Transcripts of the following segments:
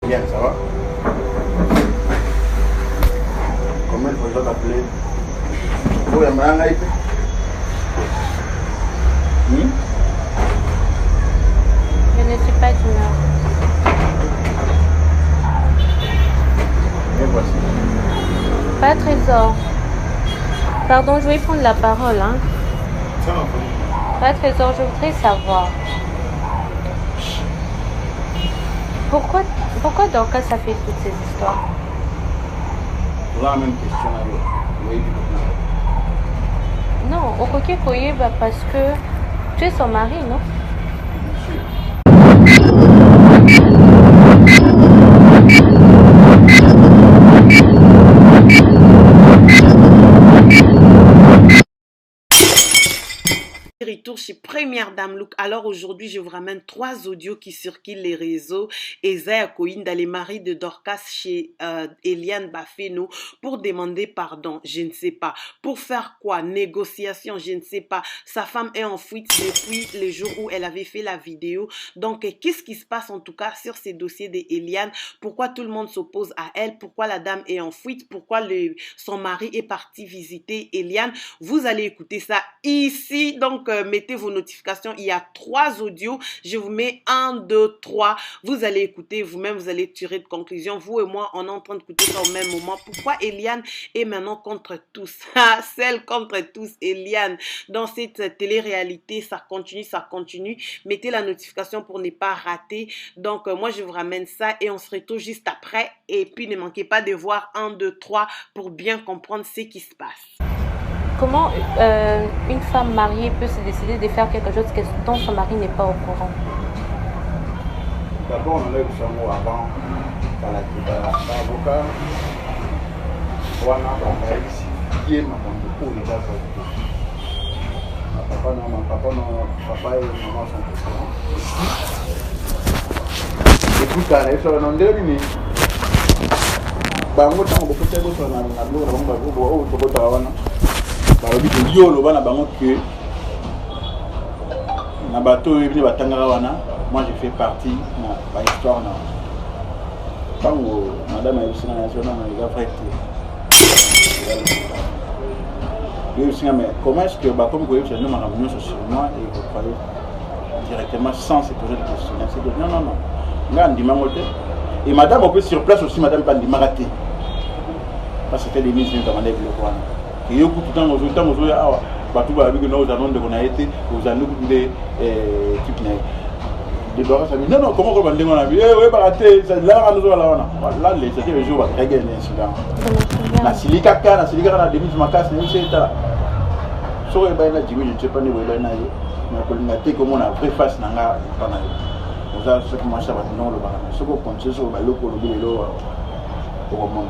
Bien, ça va? Comment il faut t'appeler? Vous aimez un aïe? Je ne suis pas d'humeur. Et voici. Pas Trésor. Pardon, je vais prendre la parole. Hein. Ça va Pas Trésor, je voudrais savoir. Pourquoi Dorcas a fait toutes ces histoires? La même question à vous. Oui, Non, Okoke Koyeba parce que tu es son mari, non? bien sûr. Retour chez Première Dame Look. Alors aujourd'hui, je vous ramène 3 audios qui circulent les réseaux. Esaïa Koinda, les maris de Dorcas chez Eliane Bafeno pour demander pardon, je ne sais pas. Pour faire quoi? Négociation, je ne sais pas. Sa femme est en fuite depuis le jour où elle avait fait la vidéo. Donc, qu'est-ce qui se passe en tout cas sur ces dossiers d'Eliane? Pourquoi tout le monde s'oppose à elle? Pourquoi la dame est en fuite? Pourquoi son mari est parti visiter Eliane? Vous allez écouter ça ici. Donc, mettez vos notifications. Il y a 3 audios. Je vous mets 1, 2, 3. Vous allez écouter vous-même. Vous allez tirer de conclusion. Vous et moi, on est en train d'écouter ça au même moment. Pourquoi Eliane est maintenant contre tous? Celle contre tous, Eliane. Dans cette télé-réalité, ça continue, ça continue. Mettez la notification pour ne pas rater. Donc, moi, je vous ramène ça et on se retrouve juste après. Et puis, ne manquez pas de voir 1, 2, 3 pour bien comprendre ce qui se passe. Comment une femme mariée peut se décider de faire quelque chose dont son mari n'est pas au courant? D'abord, on enlève son mot avant. L'avocat. Voilà, qui est ma pour les gars. Papa et maman sont au courant. Écoute, elle est sur le nom de l'ennemi. Bango tango bopete bo sona na blo bango bo o to bota wana ba lobi ke yo lo bana bango ke na bato ebini batangara wana. Moi je fais partie na ba histoire na tango madame Ayusina national na les frères. Je sais mais comment est-ce que bah comme vous voyez c'est nous ma réunion sur moi et vous croyez directement sans se poser de questions. Non non non. Nga ndima moté. Et madame, on peut sur place aussi, madame Pandi Maraté. Parce que c'était des mises dans le coin. Et yo tout le temps, nous avons bateau avec nous allons de qu'on a été, aux anneaux des types de Dorcas a dit non, comment on va dire on a vu, oui, Maraté, c'est là, nous allons là, c'était le jour où il y a eu un incident. La silica, la demi de ma casse, c'est ça. So, il y a Jimmy, je ne sais pas, mais on a été comme on a vrai face, n'a pas ce qui marche à non le baran. Ce qu'on pense sur le loco le vélo au moment.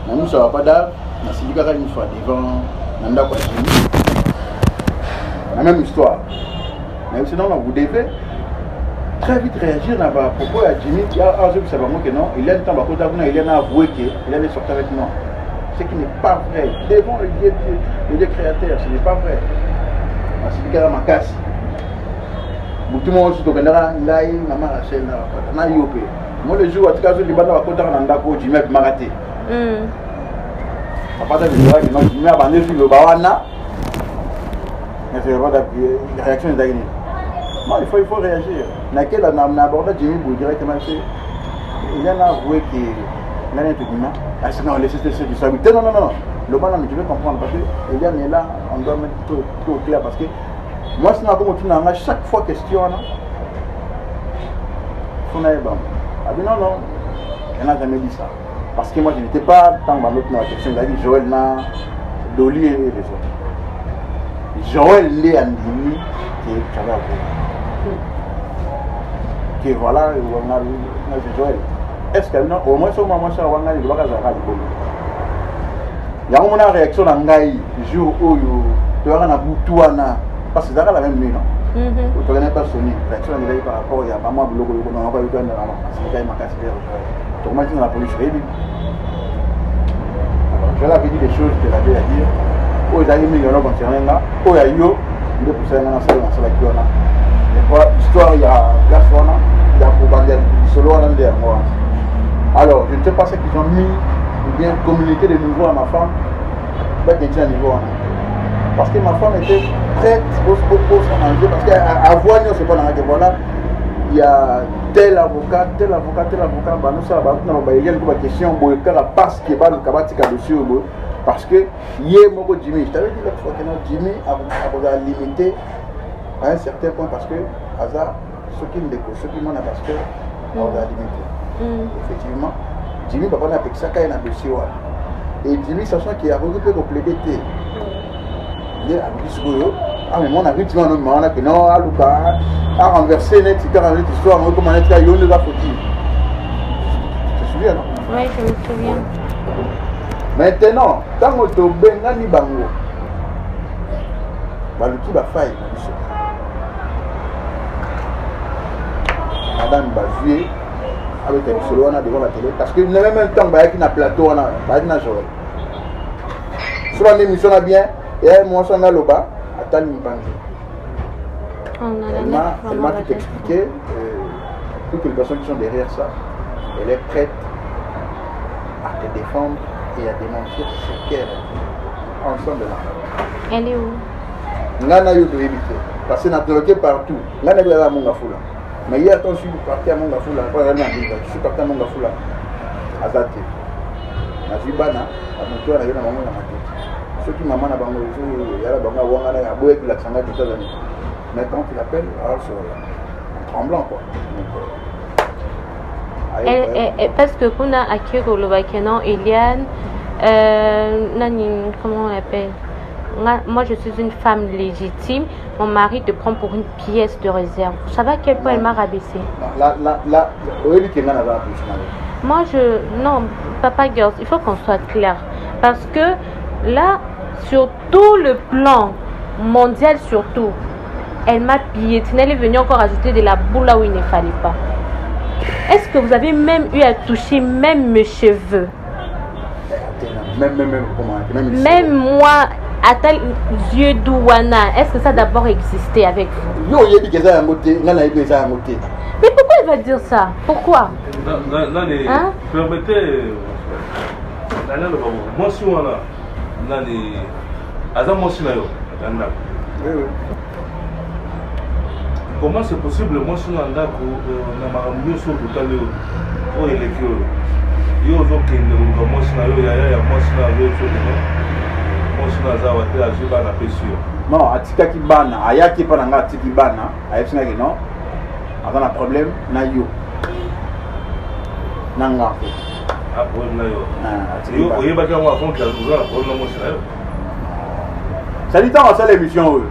Même ça va pas d'art, mais si tu une fois devant Nanda quoi. La même histoire. Mais sinon vous devez très vite réagir là-bas. Pourquoi Jimmy il y a un jour que ça va que non, il y a le temps à côté il a avoué qu'il allait sortir avec nous. Ce qui n'est pas vrai. Devant le Dieu créateur, ce n'est pas vrai. Parce qu'il y a ma casse. Tout le monde se tournera, ngai, maman Rachel, na yopé. Moi le jour où tu as vu les bandes à côté de Nandako, Jimmy a maraté. Papa de l'Irak, non, Jimmy a bandé sur le Bawana. Mais c'est vraiment la réaction est d'ailleurs. Non, il faut réagir. Naquelle on a abordé Jimmy pour directement c'est. Il y en a avoué qu'il y a un truc humain. Ah, c'est non, laissez ce du salut. Non, non, non. Le banana, mais tu veux comprendre parce que il y en a là, on doit mettre tout au clair parce que. Moi, c'est comme tu n'as chaque fois question. Non, non, elle n'a jamais dit ça. Parce que moi, je n'étais pas tant dans l'autre question. Il a dit Joël n'a Doli et les autres. Joël l'est Andini qui est Chala. Qui voilà, on a Joël. Est-ce que au moins, sur moi, ça va aller, il va y avoir une réaction dans le jour où tu auras un boutouana. Parce que c'est la même nuit, non? Tu n'as pas sonné. L'action est par rapport à maman, le logo, on va lui donner la main. C'est quand même casse d'air. Tu m'as dit dans la police, je l'ai dit. Je l'avais dit des choses que j'avais à dire. Oh, ils avaient mis le nom concernant là. Oh, il y a eu. Il est poussé dans la salle qui on a. Et quoi, l'histoire, il y a la faune, il y a pour bander, solo en l'air, moi. Alors, je ne sais pas ce qu'ils ont mis ou bien communiqué de nouveau à ma femme. Pas qu'il y ait un niveau. Parce que ma femme était prête pour s'en enlever. Parce qu'à voir, c'est pas dans la voilà. Il y a tel avocat, tel avocat, tel avocat. Bah, nous, ça va il y a une question. Il y a passe qui est pas le cabati dessus. Parce que hier, moi, Jimmy, je t'avais dit l'autre fois que Jimmy a limité à un certain point parce que hasard, ceux qui me découvrent, ceux qui m'ont parce que on a limité. Effectivement, Jimmy papa n'a pas que ça quand il a un dossier. Et Jimmy, sachant qu'il a regroupé au plaidé, il a dit ah mais mon ami tu m'as nommé que non, Aluka a renversé net, il a renversé l'histoire, moi comment est-ce qu'il y a eu une faute. Tu te souviens non? Oui, je me souviens. Maintenant, tant que tu as bien ni bango, baluki ba faille madame Bazué avec un solo devant la télé parce que le même temps bah qui na plateau on a bah na Joël. Sur l'émission là bien et moi ça na loba attends Mbanzi. Elle m'a tout expliqué toutes les personnes qui sont derrière ça, elle est prête à te défendre et à démentir ce qu'elle est ensemble là. Elle est où? Ngana yo de éviter parce que n'a bloqué partout. Ngana yo à Mongafula. Mais hier quand je suis parti à Mongafula, je suis parti à Mongafula. Azate. Na Zibana, à mon tour, na maman na matete. Ceux qui maman na bango, il y a la bango wangana ya boye qui la sanga tout ça. Mais quand il appelle, alors c'est tremblant quoi. Parce que kuna akiro le vakenon Eliane nani comment on appelle? Moi je suis une femme légitime, mon mari te prend pour une pièce de réserve. Vous savez à quel point elle m'a rabaissé? Moi non, papa girls, il faut qu'on soit clair. Parce que là, sur tout le plan mondial surtout, elle m'a piétiné, elle est venue encore ajouter de la boule là où il ne fallait pas. Est-ce que vous avez même eu à toucher même mes cheveux? Même moi, à tel yeux douana, est-ce que ça a d'abord existé avec vous? Mais pourquoi il va dire ça? Pourquoi? Hein? Permettez. Moi, si on a. Comment c'est possible? Moi, si on a mieux sur tout à l'heure, pour les cures. Il y a aussi qui ne moi, si on a non, atika ki bana, ayaki pa nanga atiki bana, ayepsinga ki non. Azana problème na yo. Nanga. Ah, problème na yo. Yo, oyeba ka wa fond ka uzana problème mo sina yo. Ça dit tant à l'émission.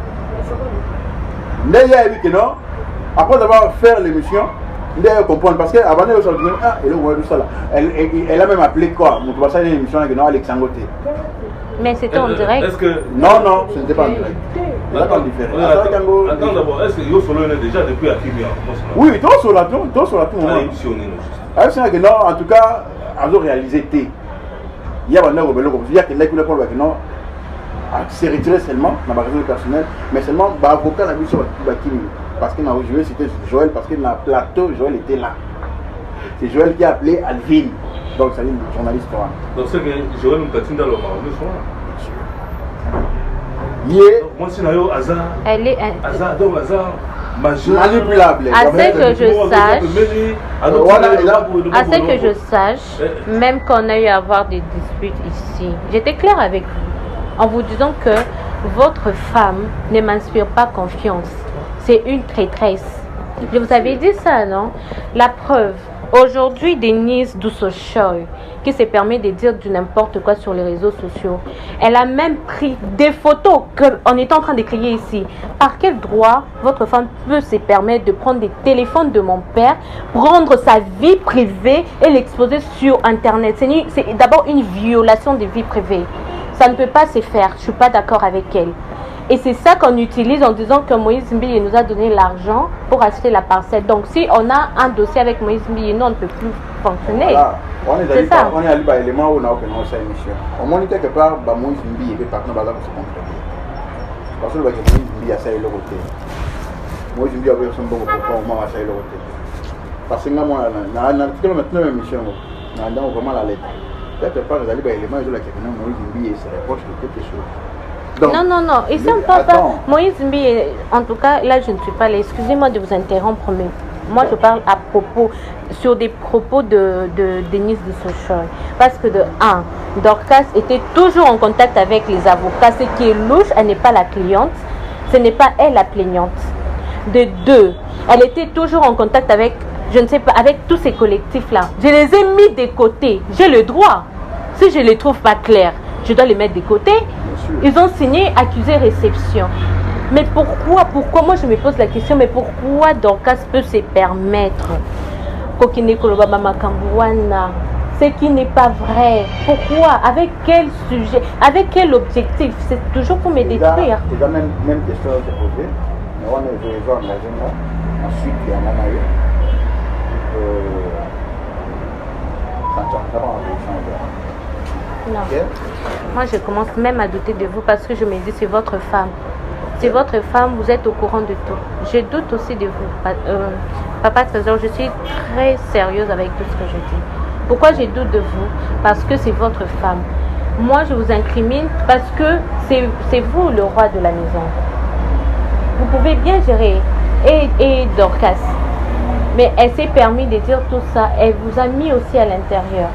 Ndeye ebi que non. Après avoir fait l'émission, Ndeye comprendre parce que avant de sortir, ah, elle voit tout ça là. Elle a même appelé quoi? Mon tu ça une émission avec non Alexandre T. Mais c'était en direct. Est-ce que non, ce n'était pas en direct. Attends, différent. Attends d'abord, est-ce que Yo Solo est déjà depuis à Kimia? Oui, toi sur la tour, c'est que non, en tout cas, on a réalisé T. Il y a un rebelle comme ça, il y a quelqu'un qui l'a pour le non, c'est retiré seulement dans ma raison personnelle, mais seulement avocat n'a vu sur la Kimi. Parce qu'il m'a joué, c'était Joël, parce que dans le plateau, Joël était là. C'est Joël qui a appelé Alvin. Donc, c'est une journaliste. Donc, c'est que Joël nous patine dans le Maroc. Moi, c'est un hasard. Elle est hasard, donc hasard majeur. Manipulable. À ce que je sache, même qu'on a eu à avoir des disputes ici, j'étais claire avec vous en vous disant que votre femme ne m'inspire pas confiance. C'est une traîtresse. Je vous avais dit ça, non? La preuve. Aujourd'hui, Denise Dousso-Choy, qui se permet de dire du n'importe quoi sur les réseaux sociaux, elle a même pris des photos qu'on est en train de crier ici. Par quel droit votre femme peut se permettre de prendre des téléphones de mon père, prendre sa vie privée et l'exposer sur Internet? C'est d'abord une violation de vie privée. Ça ne peut pas se faire. Je ne suis pas d'accord avec elle. Et c'est ça qu'on utilise en disant que Moïse Mbiye nous a donné l'argent pour acheter la parcelle. Donc si on a un dossier avec Moïse Mbiye, nous on ne peut plus fonctionner. Voilà. C'est ça. On est allé par l'élément où on a aucun émission. Au moins quelque part, Moïse Mbiye est parti dans la se comprendre. Parce que Moïse Mbiye a ça et le côté. Moïse Mbiye a besoin de beaucoup pour moi à ça et le côté. Parce que moi, on a maintenant une émission. dans vraiment la lettre. Quelque part, les éléments, ils ont la question, Moïse Mbi se reproche de quelque chose. Donc, non, ils sont pas. Moïse Mbi, en tout cas, là, je ne suis pas là. Excusez-moi de vous interrompre, mais moi, je parle à propos, sur des propos de Denise de Sochoy. Parce que de 1, Dorcas était toujours en contact avec les avocats. Ce qui est louche, elle n'est pas la cliente, ce n'est pas elle la plaignante. De 2, elle était toujours en contact avec, je ne sais pas, avec tous ces collectifs-là. Je les ai mis de côté. J'ai le droit. Si je ne les trouve pas clairs, je dois les mettre de côté. Ils ont signé accusé réception. Mais pourquoi moi je me pose la question, mais pourquoi Dorcas peut se permettre ce qui n'est pas vrai? Pourquoi? Avec quel sujet? Avec quel objectif? C'est toujours pour me détruire. C'est la même question à se poser. Mais on est engagé là. Ensuite, il y en a eu. Non. Okay. Moi, je commence même à douter de vous parce que je me dis, c'est votre femme. C'est votre femme, vous êtes au courant de tout. Je doute aussi de vous. Papa Trésor, je suis très sérieuse avec tout ce que je dis. Pourquoi je doute de vous? Parce que c'est votre femme. Moi, je vous incrimine parce que c'est vous le roi de la maison. Vous pouvez bien gérer. Et Dorcas. Mais elle s'est permis de dire tout ça. Elle vous a mis aussi à l'intérieur.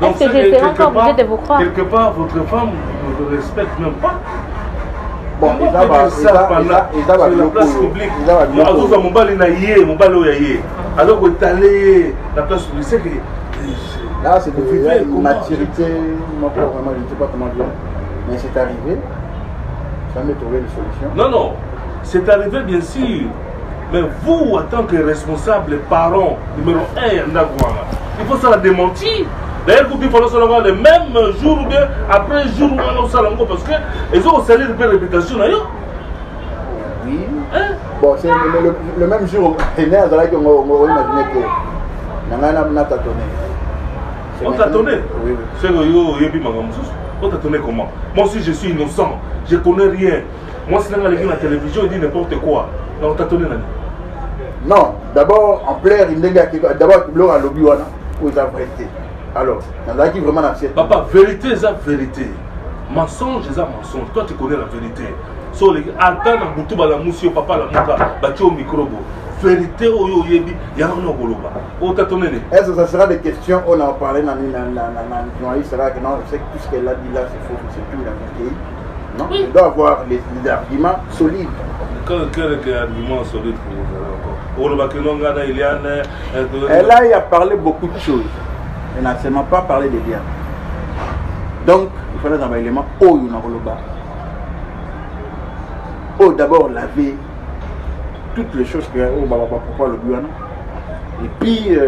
Est-ce que j'étais encore obligée de vous croire? Quelque part, votre femme ne vous respecte même pas. Bon, sur la place publique. Alors que tu allé la place publique, là, c'est une maturité. Moi, vraiment, je ne sais pas comment dire. Mais c'est arrivé. Ça me trouver une solution. Non, c'est arrivé bien sûr. Mais vous, en tant que responsable, parent numéro 1, il faut ça la démentir. D'ailleurs, il faut faire le même jour ou bien après jour où on s'en rend parce qu'ils ont salé de réputation d'ailleurs. Oui. Hein? Bon, c'est le même jour. Il y a des gens qui ont imaginé que. On t'a tonné? Oui. C'est que on t'a tonné comment? Moi aussi, je suis innocent. Je ne connais rien. Moi, si on a la télévision, il dit n'importe quoi. Donc, on t'a tonné. Non, d'abord, en plaire, il y a d'abord, il y a lobby où ils ont prêté. Alors, il y a qui vraiment l'accepte. Papa, vérité, c'est la vérité. Mensonge, c'est la mensonge. Toi, tu connais la vérité. So, attends, dans Boutou, la mousse, papa, la mouka, bâti au micro. Vérité, il y a un goloba. On t'a tonné. Est-ce que ça sera des questions? On en parlait dans le journaliste, c'est que non, je sais que tout ce qu'elle a dit là, c'est faux, c'est tout dans le pays. Non, oui. Il doit avoir les arguments solides. Quel argument solide pour vous encore? Elle a parlé beaucoup de choses. Elle n'a seulement pas parlé des biens. Donc, il fallait un élément haut, il d'abord laver toutes les choses que pourquoi le Guyana. Et puis